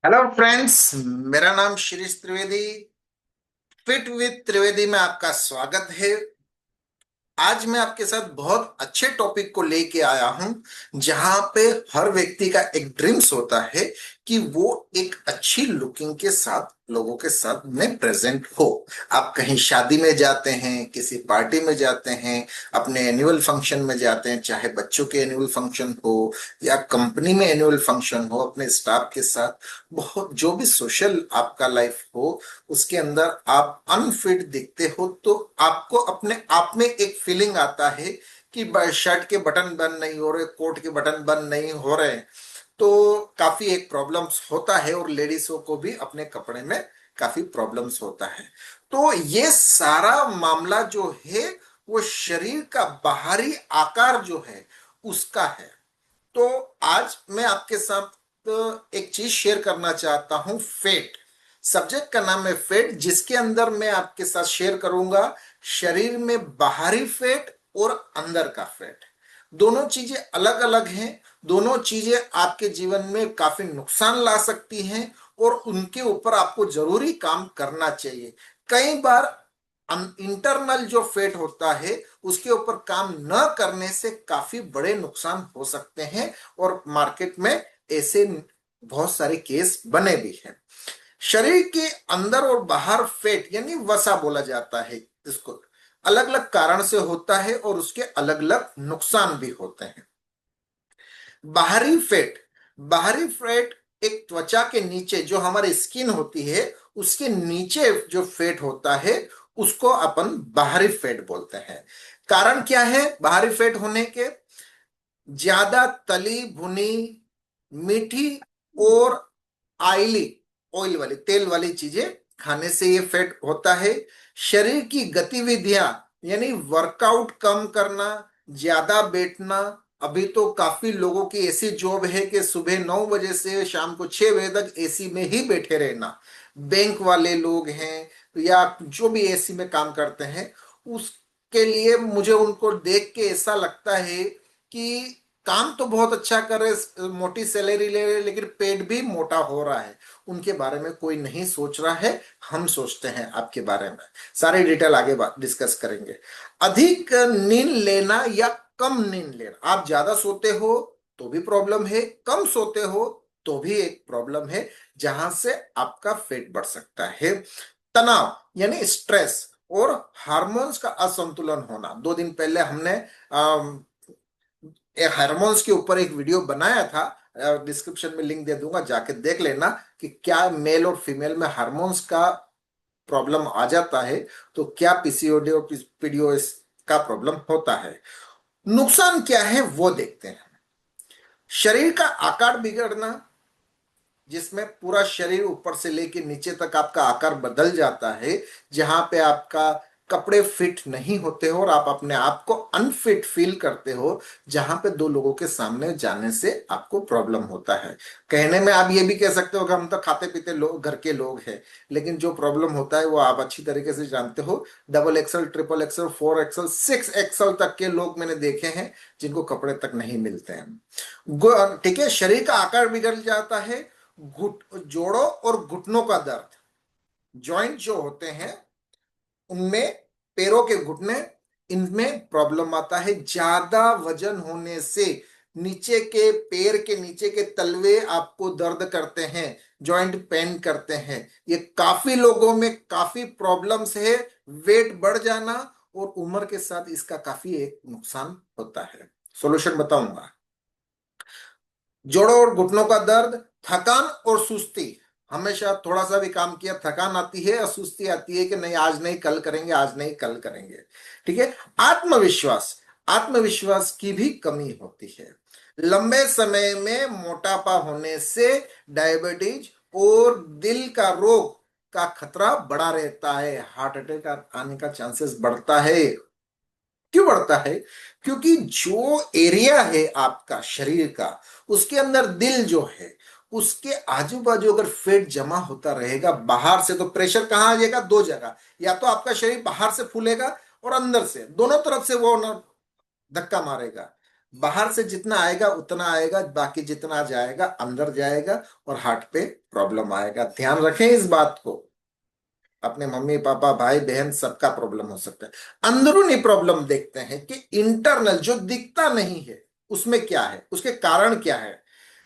Hello friends. मेरा नाम Shirish Trivedi. Fit with Trivedi में आपका स्वागत है। आज मैं आपके साथ बहुत अच्छे टॉपिक को लेके आया हूं, जहां पे हर व्यक्ति का एक ड्रीम्स होता है कि वो एक अच्छी लुकिंग के साथ लोगों के साथ में प्रेजेंट हो। आप कहीं शादी में जाते हैं, किसी पार्टी में जाते हैं, अपने एनुअल फंक्शन में जाते हैं, चाहे बच्चों के एनुअल फंक्शन हो या कंपनी में एनुअल फंक्शन हो, अपने स्टाफ के साथ बहुत जो भी सोशल आपका लाइफ हो, उसके अंदर आप अनफिट दिखते हो तो आपको अपने आप में एक फीलिंग आता है कि शर्ट के बटन बंद नहीं हो रहे, कोट के बटन बंद नहीं हो रहे। तो काफी एक प्रॉब्लम्स होता है और लेडीजों को भी अपने कपड़े में काफी प्रॉब्लम्स होता है। तो ये सारा मामला जो है वो शरीर का बाहरी आकार जो है उसका है। तो आज मैं आपके साथ एक चीज शेयर करना चाहता हूं, फेट। सब्जेक्ट का नाम है फेट, जिसके अंदर मैं आपके साथ शेयर करूंगा शरीर में बाहरी फेट और अंदर का फेट। दोनों चीजें अलग अलग हैं। दोनों चीजें आपके जीवन में काफी नुकसान ला सकती हैं और उनके ऊपर आपको जरूरी काम करना चाहिए। कई बार इंटरनल जो फेट होता है उसके ऊपर काम न करने से काफी बड़े नुकसान हो सकते हैं और मार्केट में ऐसे बहुत सारे केस बने भी हैं। शरीर के अंदर और बाहर फेट यानी वसा बोला जाता है इसको, अलग अलग कारण से होता है और उसके अलग अलग नुकसान भी होते हैं। बाहरी फैट, बाहरी फैट एक त्वचा के नीचे जो हमारी स्किन होती है उसके नीचे जो फैट होता है उसको अपन बाहरी फैट बोलते हैं। कारण क्या है बाहरी फैट होने के? ज्यादा तली भुनी, मीठी और ऑयली, ऑयल वाली तेल वाली चीजें खाने से ये फैट होता है। शरीर की गतिविधियां यानी वर्कआउट कम करना, ज्यादा बैठना। अभी तो काफी लोगों की ऐसी जॉब है कि सुबह 9 बजे से शाम को 6 बजे तक एसी में ही बैठे रहना। बैंक वाले लोग हैं या जो भी एसी में काम करते हैं, उसके लिए मुझे उनको देख के ऐसा लगता है कि काम तो बहुत अच्छा कर रहे, मोटी सैलरी ले रहे, लेकिन पेट भी मोटा हो रहा है। उनके बारे में कोई नहीं सोच रहा है। हम सोचते हैं आपके बारे में। सारी डिटेल आगे डिस्कस करेंगे। अधिक नींद लेना या कम नींद लेना, आप ज्यादा सोते हो तो भी प्रॉब्लम है, कम सोते हो तो भी एक प्रॉब्लम है, जहां से आपका पेट बढ़ सकता है। तनाव यानी स्ट्रेस और हार्मोन्स का असंतुलन होना। 2 दिन पहले हमने एक हार्मोन्स के ऊपर एक वीडियो बनाया था, डिस्क्रिप्शन में लिंक दे दूंगा, जाके देख लेना कि क्या मेल और फीमेल में हार्मोन्स का प्रॉब्लम आ जाता है तो क्या पीसीओडी और पीडीओएस का प्रॉब्लम होता है। नुकसान क्या है वो देखते हैं। शरीर का आकार बिगड़ना, जिसमें पूरा शरीर ऊपर से लेके नीचे तक आपका आकार बदल जाता है, जहां पे आपका कपड़े फिट नहीं होते हो और आप अपने आप को अनफिट फील करते हो, जहां पे दो लोगों के सामने जाने से आपको प्रॉब्लम होता है। कहने में आप ये भी कह सकते हो कि हम तो खाते पीते लोग, घर के लोग हैं, लेकिन जो प्रॉब्लम होता है वो आप अच्छी तरीके से जानते हो। Double axle, triple axle, 4 axle, 6 axle तक के लोग मैंने देखे हैं जिनको कपड़े तक नहीं मिलते हैं। ठीक है, शरीर का आकार बिगड़ जाता है। घुट जोड़ों और घुटनों का दर्द, जॉइंट जो होते हैं उनमें, पैरों के घुटने, इनमें प्रॉब्लम आता है। ज्यादा वजन होने से नीचे के पैर के नीचे के तलवे आपको दर्द करते हैं, जॉइंट पेन करते हैं। ये काफी लोगों में काफी प्रॉब्लम्स है। वेट बढ़ जाना और उम्र के साथ इसका काफी एक नुकसान होता है। सॉल्यूशन बताऊंगा। जोड़ों और घुटनों का दर्द, थकान और सुस्ती। हमेशा थोड़ा सा भी काम किया थकान आती है और सुस्ती आती है कि नहीं आज नहीं कल करेंगे, आज नहीं कल करेंगे। ठीक है। आत्मविश्वास, आत्मविश्वास की भी कमी होती है। लंबे समय में मोटापा होने से डायबिटीज और दिल का रोग का खतरा बढ़ा रहता है। हार्ट अटैक आने का चांसेस बढ़ता है। क्यों बढ़ता है? क्योंकि जो एरिया है आपका शरीर का, उसके अंदर दिल जो है, उसके आजू बाजू अगर फैट जमा होता रहेगा बाहर से, तो प्रेशर कहाँ आ जाएगा? 2 जगह। या तो आपका शरीर बाहर से फूलेगा और अंदर से, दोनों तरफ से वो ना धक्का मारेगा। बाहर से जितना आएगा उतना आएगा, बाकी जितना जाएगा अंदर जाएगा और हार्ट पे प्रॉब्लम आएगा। ध्यान रखें इस बात को। अपने मम्मी पापा भाई बहन सबका प्रॉब्लम हो सकता है। अंदरूनी प्रॉब्लम देखते हैं कि इंटरनल जो दिखता नहीं है उसमें क्या है, उसके कारण क्या है।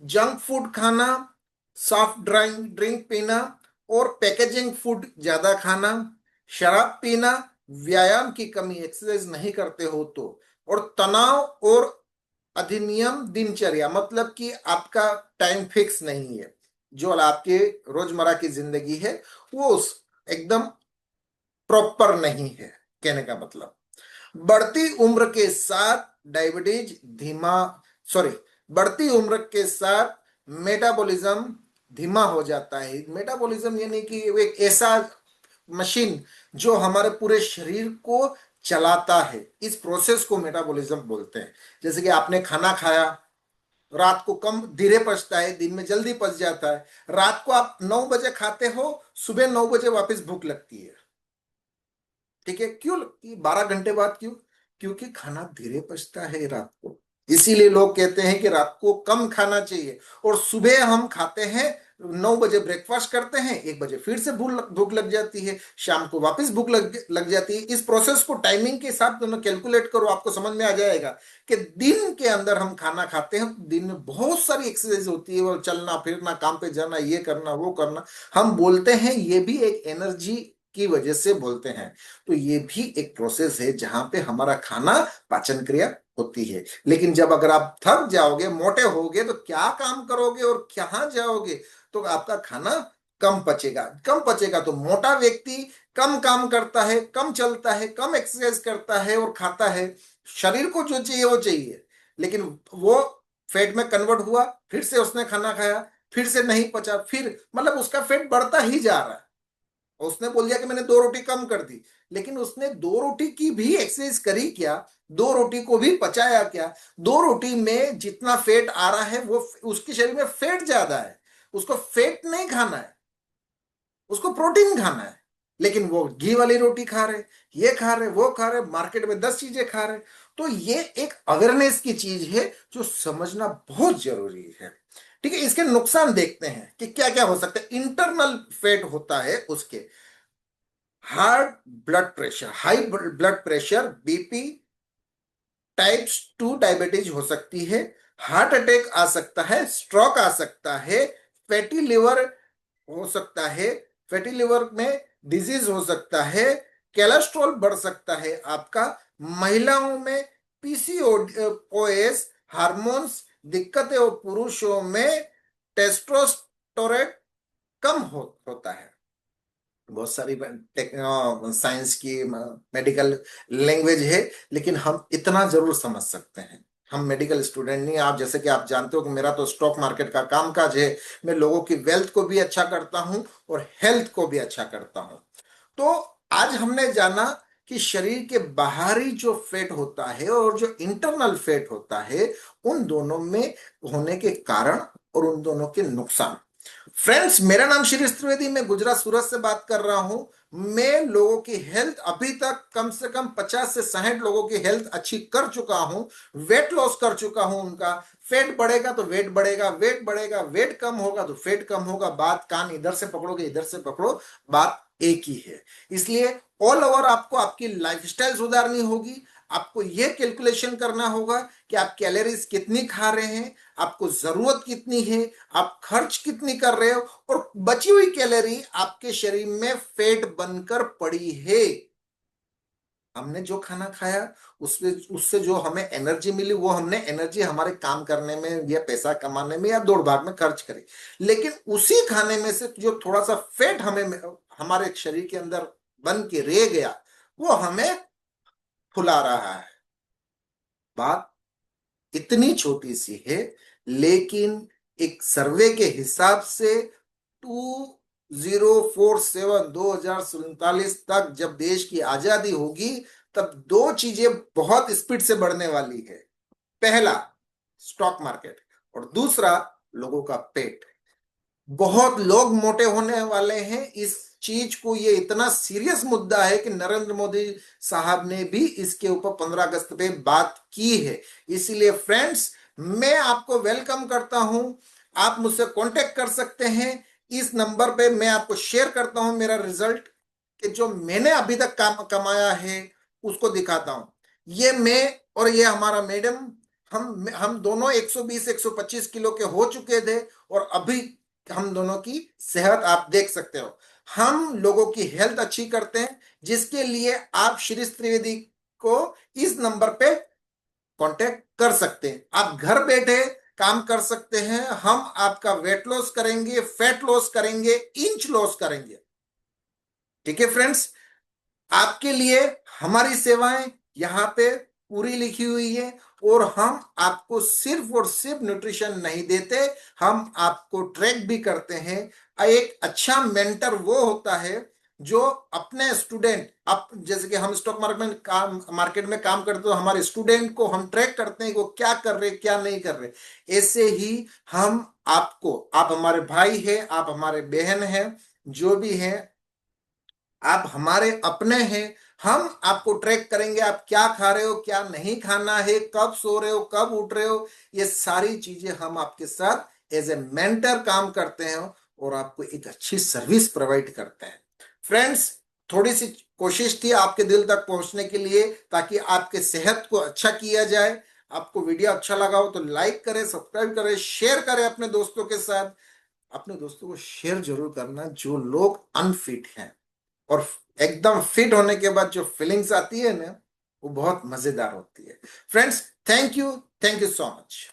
जंक फूड खाना, सॉफ्ट ड्रिंक ड्रिंक पीना और पैकेजिंग फूड ज्यादा खाना, शराब पीना, व्यायाम की कमी, एक्सरसाइज नहीं करते हो तो, और तनाव और अधिनियम दिनचर्या, मतलब कि आपका टाइम फिक्स नहीं है, जो आपके रोजमर्रा की जिंदगी है वो उस एकदम प्रॉपर नहीं है। कहने का मतलब, बढ़ती उम्र के साथ डायबिटीज धीमा, सॉरी, बढ़ती उम्र के साथ मेटाबॉलिज्म धीमा हो जाता है। मेटाबॉलिज्म यानी कि वो एक ऐसा मशीन जो हमारे पूरे शरीर को चलाता है, इस प्रोसेस को मेटाबॉलिज्म बोलते हैं। जैसे कि आपने खाना खाया, रात को कम धीरे पचता है, दिन में जल्दी पच जाता है। रात को आप 9 बजे खाते हो, सुबह 9 बजे वापस भूख लगती है। ठीक है, क्यों लगती है? 12 घंटे बाद। क्यों? क्योंकि खाना धीरे पचता है रात को। इसीलिए लोग कहते हैं कि रात को कम खाना चाहिए और सुबह हम खाते हैं, 9 बजे ब्रेकफास्ट करते हैं, 1 बजे फिर से भूख लग जाती है, शाम को वापस भूख लग जाती है। इस प्रोसेस को टाइमिंग के साथ दोनों कैलकुलेट करो, आपको समझ में आ जाएगा कि दिन के अंदर हम खाना खाते हैं, दिन में बहुत सारी एक्सरसाइज होती है, वो चलना फिरना, काम पे जाना, ये करना वो करना। हम बोलते हैं ये भी एक एनर्जी की वजह से बोलते हैं। तो ये भी एक प्रोसेस है जहां पे हमारा खाना पाचन क्रिया होती है। लेकिन जब अगर आप थक जाओगे, मोटे होगे, तो क्या काम करोगे और कहाँ जाओगे? तो आपका खाना कम पचेगा। कम पचेगा तो मोटा व्यक्ति कम काम करता है, कम चलता है, कम एक्सरसाइज करता है और खाता है। शरीर को जो चाहिए वो चाहिए, लेकिन वो फैट में कन्वर्ट हुआ, फिर से उसने खाना खाया, फिर से नहीं पचा, फिर मतलब उसका फैट बढ़ता ही जा रहा है। उसने बोल दिया कि मैंने 2 रोटी कम कर दी, लेकिन उसने 2 रोटी की भी एक्सरसाइज करी क्या? 2 रोटी को भी पचाया क्या? 2 रोटी में जितना फैट आ रहा है वो उसके शरीर में फैट ज्यादा है, उसको फैट नहीं खाना है, उसको प्रोटीन खाना है। लेकिन वो घी वाली रोटी खा रहे, ये खा रहे, वो खा रहे, मार्केट में 10 चीजें खा रहे। तो ये एक अवेयरनेस की चीज है जो समझना बहुत जरूरी है। ठीक है, इसके नुकसान देखते हैं कि क्या क्या हो सकता है। इंटरनल फैट होता है उसके, heart blood pressure, high blood pressure, BP, type 2 diabetes हो सकती है, हार्ट अटैक आ सकता है, स्ट्रोक आ सकता है, फैटी लिवर हो सकता है, फैटी लिवर में डिजीज हो सकता है, कोलेस्ट्रॉल बढ़ सकता है आपका, महिलाओं में पीसीओएस, हार्मोन्स दिक्कतें, और पुरुषों में टेस्टोस्टेरोन कम होता है। बहुत सारी साइंस की मेडिकल लैंग्वेज है, लेकिन हम इतना जरूर समझ सकते हैं। हम मेडिकल स्टूडेंट नहीं। आप जैसे कि आप जानते हो कि मेरा तो स्टॉक मार्केट का कामकाज है। मैं लोगों की वेल्थ को भी अच्छा करता हूं और हेल्थ को भी अच्छा करता हूं। तो आज हमने जाना कि शरीर के बाहरी जो फैट होता है और जो इंटरनल फैट होता है, उन दोनों में होने के कारण और उन दोनों के नुकसान। फ्रेंड्स, मेरा नाम शिरीष त्रिवेदी, मैं गुजरात सूरत से बात कर रहा हूं। मैं लोगों की हेल्थ, अभी तक कम से कम 50 से 60 लोगों की हेल्थ अच्छी कर चुका हूं, वेट लॉस कर चुका हूं उनका। फेट बढ़ेगा तो वेट बढ़ेगा, वेट बढ़ेगा, वेट कम होगा तो फेट कम होगा। बात कान इधर से पकड़ोगे इधर से पकड़ो, बात एक ही है। इसलिए ऑल ओवर आपको आपकी लाइफस्टाइल सुधारनी होगी। आपको यह कैलकुलेशन करना होगा कि आप कैलोरीज कितनी खा रहे हैं, आपको जरूरत कितनी है, आप खर्च कितनी कर रहे हो, और बची हुई कैलोरी आपके शरीर में फैट बनकर पड़ी है। हमने जो खाना खाया उसमें उससे जो हमें एनर्जी मिली, वो हमने एनर्जी हमारे काम करने में या पैसा कमाने में या दौड़ भाग में खर्च करी। लेकिन उसी खाने में से जो थोड़ा सा फैट हमें हमारे शरीर के अंदर बन के रह गया, वो हमें फुला रहा है। बात इतनी छोटी सी है, लेकिन एक सर्वे के हिसाब से 2047 2047 तक जब देश की आजादी होगी, तब 2 चीजें बहुत स्पीड से बढ़ने वाली है। पहला, स्टॉक मार्केट, और दूसरा, लोगों का पेट। बहुत लोग मोटे होने वाले हैं इस चीज को, ये इतना सीरियस मुद्दा है कि नरेंद्र मोदी साहब ने भी इसके ऊपर 15 अगस्त पे बात की है। इसीलिए फ्रेंड्स, मैं आपको वेलकम करता हूं। आप मुझसे कांटेक्ट कर सकते हैं इस नंबर पे। मैं आपको शेयर करता हूं मेरा रिजल्ट, कि जो मैंने अभी तक काम कमाया है उसको दिखाता हूं। ये मैं और ये हमारा मैडम, हम दोनों 120 125 किलो के हो चुके थे, और अभी हम दोनों की सेहत आप देख सकते हो। हम लोगों की हेल्थ अच्छी करते हैं, जिसके लिए आप श्री त्रिवेदी को इस नंबर पे कांटेक्ट कर सकते हैं। आप घर बैठे काम कर सकते हैं। हम आपका वेट लॉस करेंगे, फैट लॉस करेंगे, इंच लॉस करेंगे। ठीक है फ्रेंड्स, आपके लिए हमारी सेवाएं यहाँ पे पूरी लिखी हुई है। और हम आपको सिर्फ और सिर्फ न्यूट्रिशन नहीं देते, हम आपको ट्रैक भी करते हैं। एक अच्छा मेंटर वो होता है जो अपने स्टूडेंट, अब जैसे कि हम स्टॉक मार्केट में काम करते, तो हमारे स्टूडेंट को हम ट्रैक करते हैं कि वो क्या कर रहे क्या नहीं कर रहे। ऐसे ही हम आपको, आप हमारे भाई हैं, आप हमारे बहन हैं, जो भी हैं, आप हमारे अपने हैं। हम आपको ट्रैक करेंगे, आप क्या खा रहे हो, क्या नहीं खाना है, कब सो रहे हो, कब उठ रहे हो, ये सारी चीजें हम आपके साथ एज ए मेंटर काम करते हैं, और आपको एक अच्छी सर्विस प्रोवाइड करते हैं। फ्रेंड्स, थोड़ी सी कोशिश थी आपके दिल तक पहुंचने के लिए, ताकि आपके सेहत को अच्छा किया जाए। आपको वीडियो अच्छा लगा हो तो लाइक करें, सब्सक्राइब करें, शेयर करें अपने दोस्तों के साथ। अपने दोस्तों को शेयर जरूर करना जो लोग अनफिट हैं, और एकदम फिट होने के बाद जो फीलिंग्स आती है ना, वो बहुत मजेदार होती है। Friends, thank you so much.